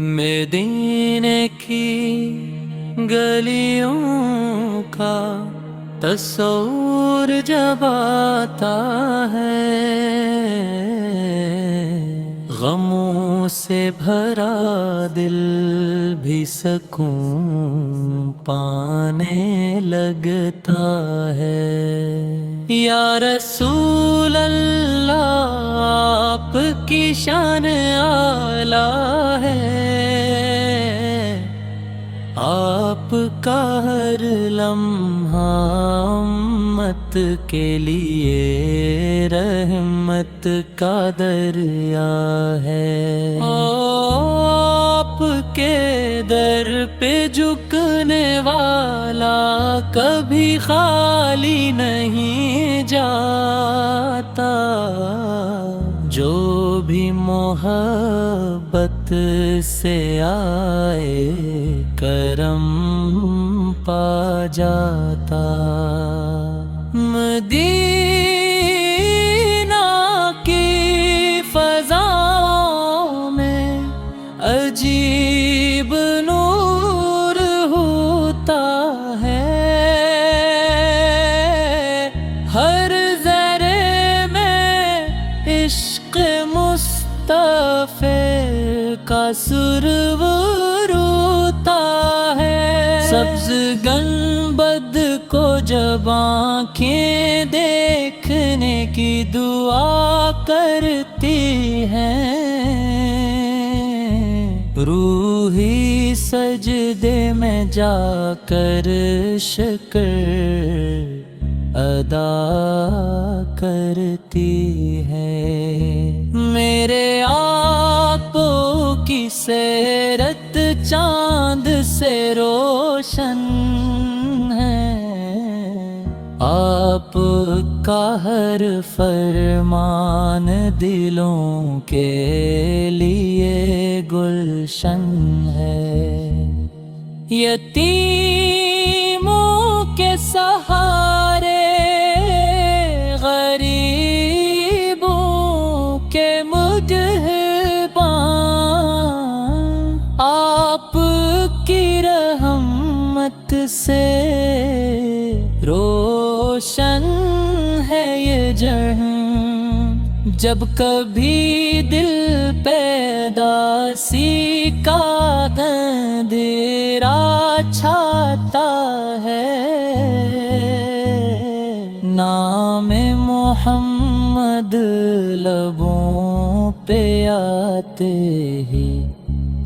مدینے کی گلیوں کا تصور جب آتا ہے، غموں سے بھرا دل بھی سکون پانے لگتا ہے۔ یا رسول اللہ، آپ کی شان اعلیٰ ہے، آپ کا ہر لمحہ امت کے لیے رحمت کا دریا ہے۔ آپ کے در پہ جھکنے والا کبھی خالی نہیں جاتا، جو بھی محبت سے آئے کرم پا جاتا۔ مدینہ کی فضاؤں میں عجیب نور ہوتا ہے، ہر ذرے میں عشق مصطفی کا سرور ہوتا ہے۔ سبز گنبد کو جب آنکھیں دیکھنے کی دعا کرتی ہیں، روحی سجدے میں جا کر شکر ادا کرتی ہے۔ میرے آقا کی سیرت چاند سے روشن ہے، آپ کا ہر فرمان دلوں کے لیے گلشن ہے۔ یتیموں کے سہارے، غریبوں کے مدحبان، آپ کی رحمت سے روشن ہے یہ جہاں۔ جب کبھی دل پیداسی کا اندھیرا چھاتا ہے، نام محمد لبوں پہ آتے ہی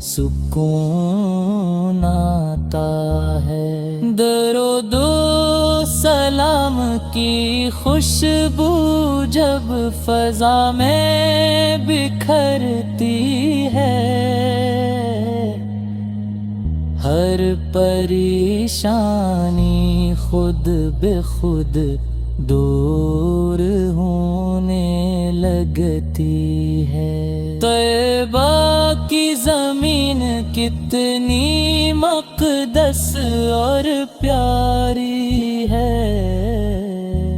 سکون آتا ہے۔ درود و سلام کی خوشبو جب فضا میں بکھرتی ہے، ہر پریشانی خود بے خود دور ہونے لگتی ہے۔ طیبہ کی زمین کتنی مقدس اور پیاری ہے،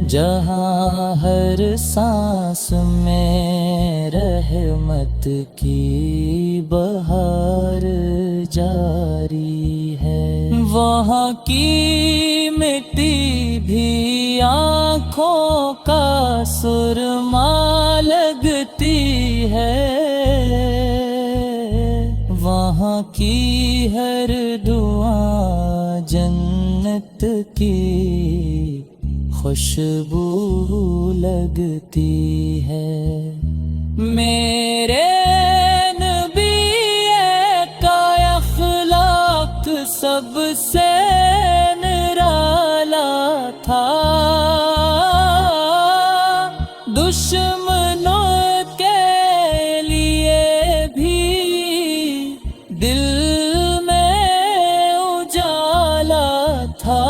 جہاں ہر سانس میں رحمت کی بہار جاری ہے۔ وہاں کی مٹی بھی آنکھوں کا سرما لگتی ہے، وہاں کی ہر دعا جنت کی خوشبو لگتی ہے۔ میرے نبی کا اخلاق سب سے نرالا تھا، دشمنوں کے لیے بھی دل میں اجالا تھا،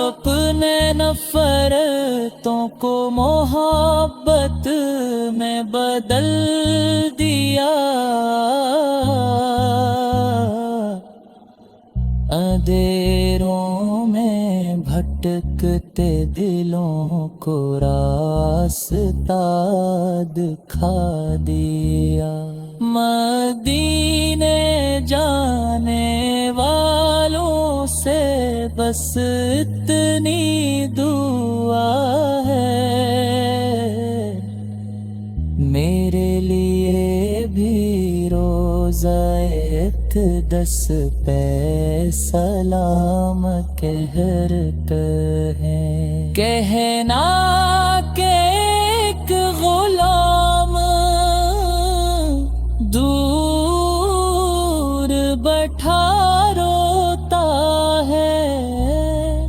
اپنے نفرتوں کو محبت میں بدل دیا، اندھیروں میں بھٹکتے دلوں کو راستہ دکھا دیا۔ مدینے جانے والوں سے بس اتنی دعا ہے، میرے لیے بھی روزہ اقدس پہ سلام کہنا کہ ایک غلام دور بٹھا روتا ہے،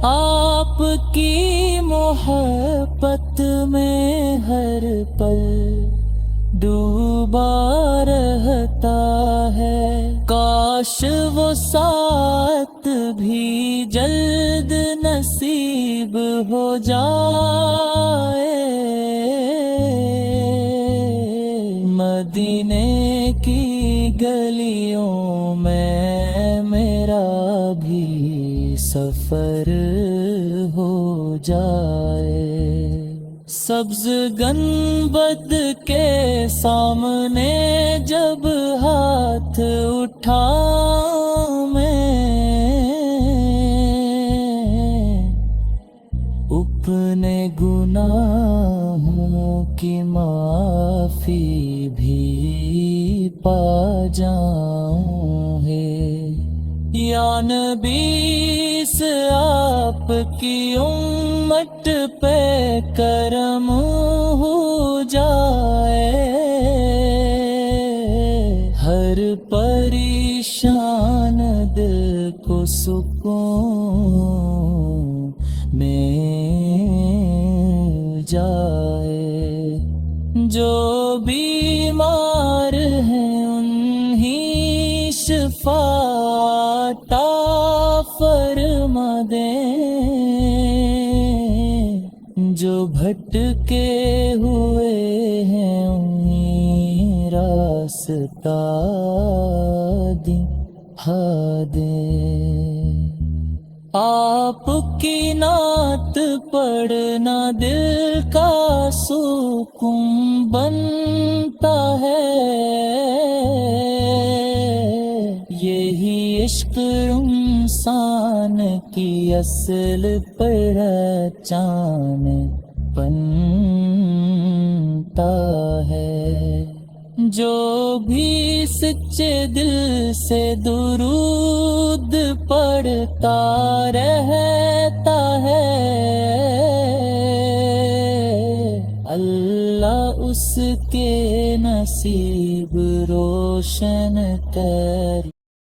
آپ کی محبت میں ہر پل ڈوبا رہتا ہے، کاش وہ ساتھ بھی جلد نصیب ہو جائے، مدینے کی گلیوں میں میرا بھی سفر ہو جائے، سبز گنبد کے سامنے جب ہاتھ اٹھاؤں میں، اپنے گناہوں کی معافی بھی پا جاؤں ہے، یا نبی سے آپ کی امت پہ کرم ہو جائے، ہر پریشان دل کو سکون مل جائے، جو بیمار ہیں انہیں شفا عطا فرما دیں، جو بھٹکے ہوئے ہیں انہیں راستہ دکھا دیں، آپ کی نعت پڑھنا دل کا سکون بنتا ہے، یہی عشق انسان کی اصل پہچان بنتا ہے، جو بھی سچے دل سے درود پڑھتا رہتا ہے، اللہ اس کے نصیب روشن کر